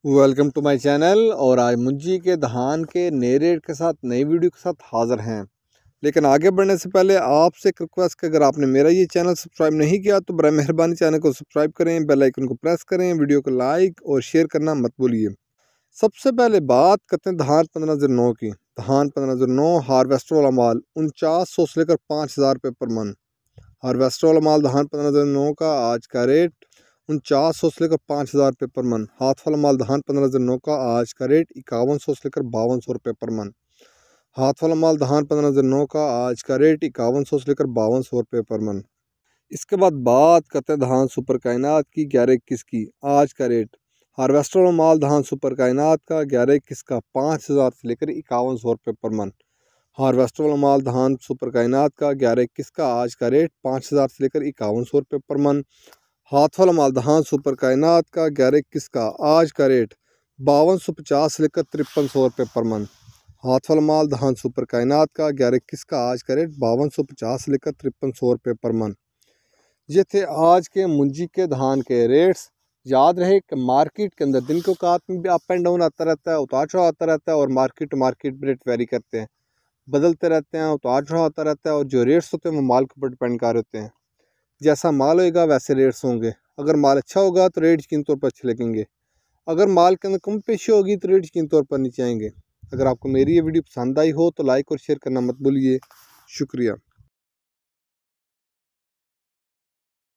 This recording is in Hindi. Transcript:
Welcome to my channel. और आज मुंजी के धान के नए रेट के साथ नई वीडियो के साथ हाज़िर हैं। लेकिन आगे बढ़ने से पहले आपसे एक रिक्वेस्ट कि अगर आपने मेरा ये चैनल सब्सक्राइब नहीं किया तो बराए मेहरबानी चैनल को सब्सक्राइब करें, बेल आइकन को प्रेस करें, वीडियो को लाइक और शेयर करना मत भूलिए। सबसे पहले बात करते हैं धान 1509 की। धान 1509 हार्वेस्टर वाला माल 4900 से लेकर 5000 रुपये पर मन। हार्वेस्टर वाला माल धान 1509 का आज का रेट 4900 से लेकर 5000 रुपये पर मन। हाथ वाला माल धान 1509 का आज का रेट 5100 से लेकर 5200 रुपये पर मन। हाथ वाला माल धान 1509 का आज का रेट 5100 से लेकर 5200 रुपये पर मन। इसके बाद बात करते हैं धान सुपर कायनात की 1121 की। आज का रेट हार्वेस्टर वाला माल धान सुपर कायनात का 1121 का 5000 से लेकर 5100 रुपये पर मन। हार्वेस्टर वाला माल धान सुपर कायनात का 1121 का आज का रेट 5000 से लेकर 5100 रुपये पर मन। हाथ वाला माल धान सुपर कायनात का 1121 का आज का रेट 5250 से लेकर 5300 रुपये पर मन। हाथ वाला माल धान सुपर कायनात का 1121 का आज का रेट 5250 से लेकर 5300 रुपये पर मन। ये थे आज के मुंजी के धान के रेट्स। याद रहे कि मार्केट के अंदर दिन के औकात में भी अप एंड डाउन आता रहता है, उतार चढ़ाव आता रहता है और market to market rate vary करते हैं, बदलते रहते हैं, उतार चढ़ाव आता रहता है। और जो रेट्स होते हैं वो माल के ऊपर डिपेंड कर होते हैं। जैसा माल होएगा वैसे रेट्स होंगे। अगर माल अच्छा होगा तो रेट यकीनी तौर पर अच्छे लगेंगे। अगर माल के अंदर कम पेशी होगी तो रेट यकीनी तौर पर नीचे आएंगे। अगर आपको मेरी ये वीडियो पसंद आई हो तो लाइक और शेयर करना मत भूलिए। शुक्रिया।